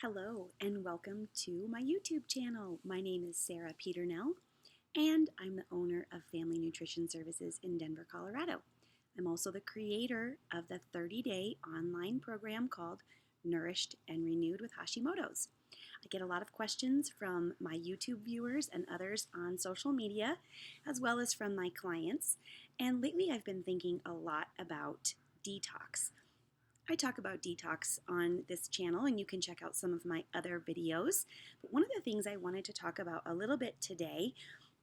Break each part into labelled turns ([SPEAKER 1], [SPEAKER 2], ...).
[SPEAKER 1] Hello and welcome to my YouTube channel. My name is Sarah Peternell and I'm the owner of Family Nutrition Services in Denver, Colorado. I'm also the creator of the 30-day online program called Nourished and Renewed with Hashimoto's. I get a lot of questions from my YouTube viewers and others on social media, as well as from my clients. And lately I've been thinking a lot about detox. I talk about detox on this channel, and you can check out some of my other videos. But one of the things I wanted to talk about a little bit today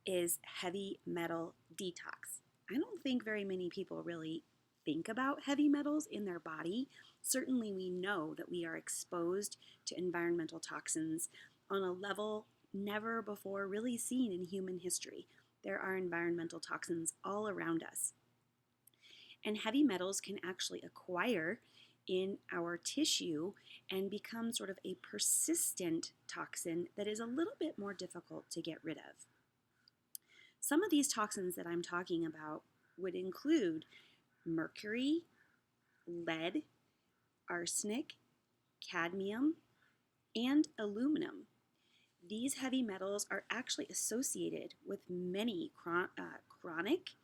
[SPEAKER 1] is heavy metal detox. I don't think very many people really think about heavy metals in their body. Certainly, we know that we are exposed to environmental toxins on a level never before really seen in human history. There are environmental toxins all around us. And heavy metals can actually acquire in our tissue and become sort of a persistent toxin that is a little bit more difficult to get rid of. Some of these toxins that I'm talking about would include mercury, lead, arsenic, cadmium, and aluminum. These heavy metals are actually associated with many chronic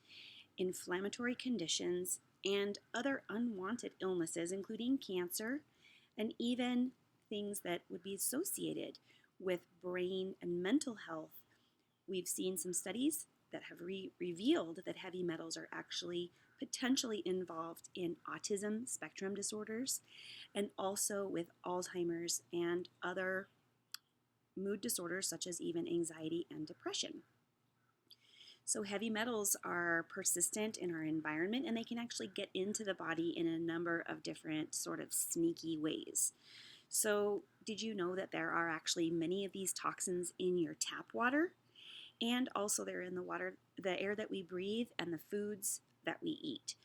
[SPEAKER 1] inflammatory conditions and other unwanted illnesses, including cancer and even things that would be associated with brain and mental health. We've seen some studies that have revealed that heavy metals are actually potentially involved in autism spectrum disorders and also with Alzheimer's and other mood disorders such as even anxiety and depression. So heavy metals are persistent in our environment, and they can actually get into the body in a number of different sort of sneaky ways. So did you know that there are actually many of these toxins in your tap water? And also they're in the water, the air that we breathe, and the foods that we eat.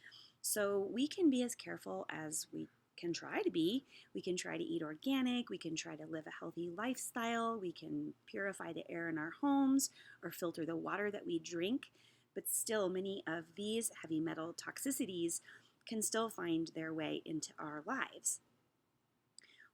[SPEAKER 1] So we can be as careful as we can try to be. We can try to eat organic, we can try to live a healthy lifestyle, we can purify the air in our homes or filter the water that we drink, but still many of these heavy metal toxicities can still find their way into our lives.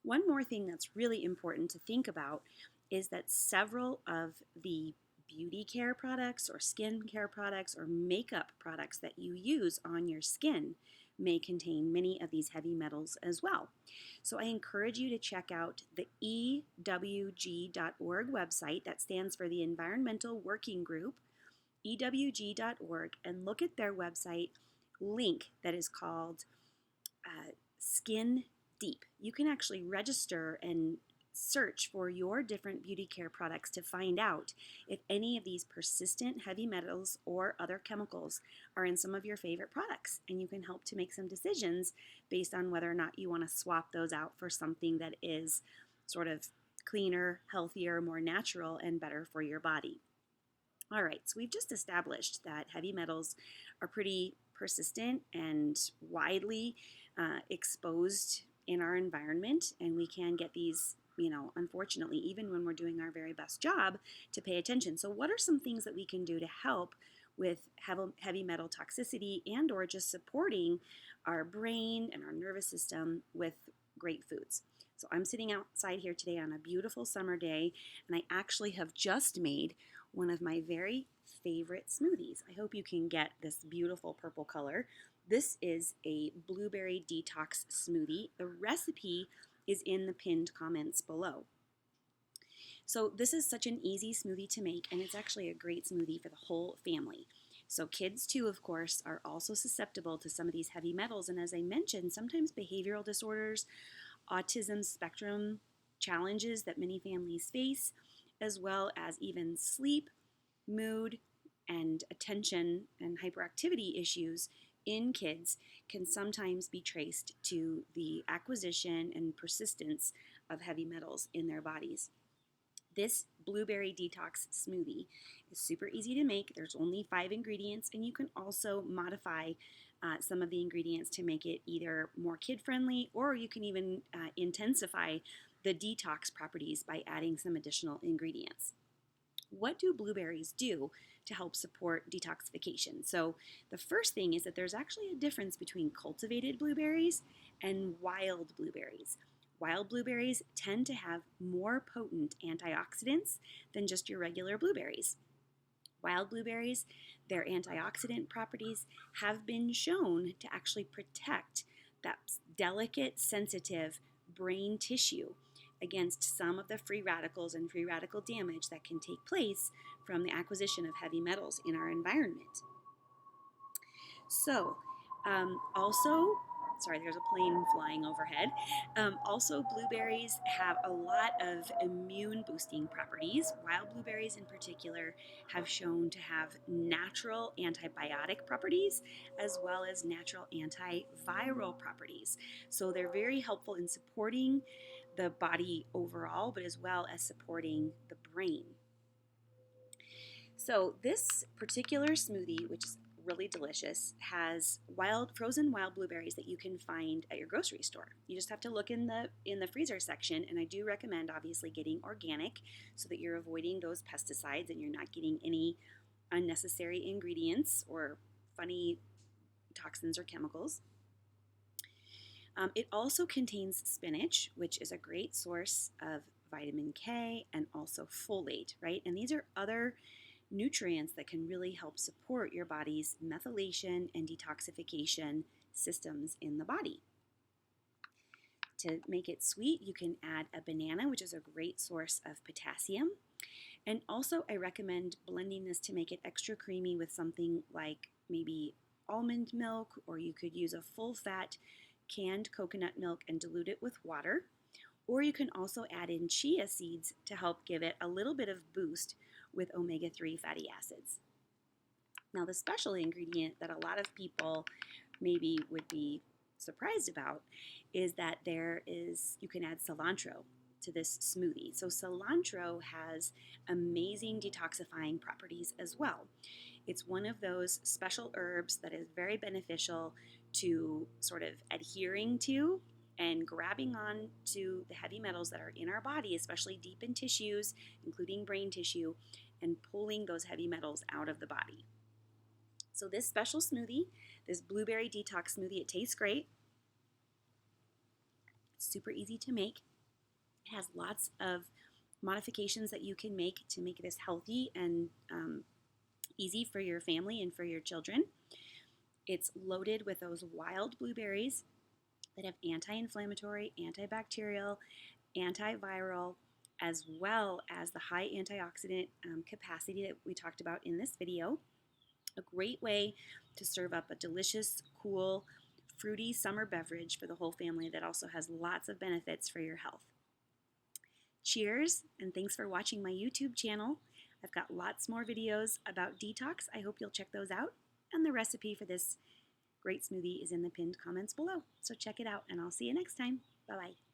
[SPEAKER 1] One more thing that's really important to think about is that several of the beauty care products or skin care products or makeup products that you use on your skin may contain many of these heavy metals as well. So I encourage you to check out the EWG.org website, that stands for the Environmental Working Group, EWG.org, and look at their website link that is called Skin Deep. You can actually register and search for your different beauty care products to find out if any of these persistent heavy metals or other chemicals are in some of your favorite products, and you can help to make some decisions based on whether or not you want to swap those out for something that is sort of cleaner, healthier, more natural, and better for your body. All right, so we've just established that heavy metals are pretty persistent and widely exposed in our environment, and we can get these unfortunately, even when we're doing our very best job to pay attention. So what are some things that we can do to help with heavy metal toxicity and or just supporting our brain and our nervous system with great foods? So I'm sitting outside here today on a beautiful summer day, and I actually have just made one of my very favorite smoothies. I hope you can get this beautiful purple color. This is a blueberry detox smoothie. The recipe is in the pinned comments below. So this is such an easy smoothie to make, and it's actually a great smoothie for the whole family. So kids too, of course, are also susceptible to some of these heavy metals, and as I mentioned, sometimes behavioral disorders, autism spectrum challenges that many families face, as well as even sleep, mood, and attention and hyperactivity issues in kids can sometimes be traced to the acquisition and persistence of heavy metals in their bodies. This blueberry detox smoothie is super easy to make. There's only 5 ingredients, and you can also modify some of the ingredients to make it either more kid-friendly, or you can even intensify the detox properties by adding some additional ingredients. What do blueberries do to help support detoxification? So the first thing is that there's actually a difference between cultivated blueberries and wild blueberries. Wild blueberries tend to have more potent antioxidants than just your regular blueberries. Wild blueberries, their antioxidant properties have been shown to actually protect that delicate, sensitive brain tissue against some of the free radicals and free radical damage that can take place from the acquisition of heavy metals in our environment. So, also, sorry, there's a plane flying overhead. Also, blueberries have a lot of immune boosting properties. Wild blueberries, in particular, have shown to have natural antibiotic properties as well as natural antiviral properties. So, they're very helpful in supporting the body overall, but as well as supporting the brain. So, this particular smoothie, which is really delicious, has frozen wild blueberries that you can find at your grocery store. You just have to look in the freezer section, and I do recommend obviously getting organic so that you're avoiding those pesticides and you're not getting any unnecessary ingredients or funny toxins or chemicals. It also contains spinach, which is a great source of vitamin K and also folate, right? And these are other nutrients that can really help support your body's methylation and detoxification systems in the body. To make it sweet, you can add a banana, which is a great source of potassium. And also, I recommend blending this to make it extra creamy with something like maybe almond milk, or you could use a full-fat canned coconut milk and dilute it with water. Or you can also add in chia seeds to help give it a little bit of boost with omega-3 fatty acids. Now, the special ingredient that a lot of people maybe would be surprised about is that you can add cilantro to this smoothie. So cilantro has amazing detoxifying properties as well. It's one of those special herbs that is very beneficial to sort of adhering to and grabbing on to the heavy metals that are in our body, especially deep in tissues, including brain tissue, and pulling those heavy metals out of the body. So this special smoothie, this blueberry detox smoothie, it tastes great. It's super easy to make. It has lots of modifications that you can make to make this healthy and easy for your family and for your children. It's loaded with those wild blueberries that have anti-inflammatory, antibacterial, antiviral, as well as the high antioxidant capacity that we talked about in this video. A great way to serve up a delicious, cool, fruity summer beverage for the whole family that also has lots of benefits for your health. Cheers, and thanks for watching my YouTube channel. I've got lots more videos about detox. I hope you'll check those out. And the recipe for this great smoothie is in the pinned comments below. So check it out, and I'll see you next time. Bye-bye.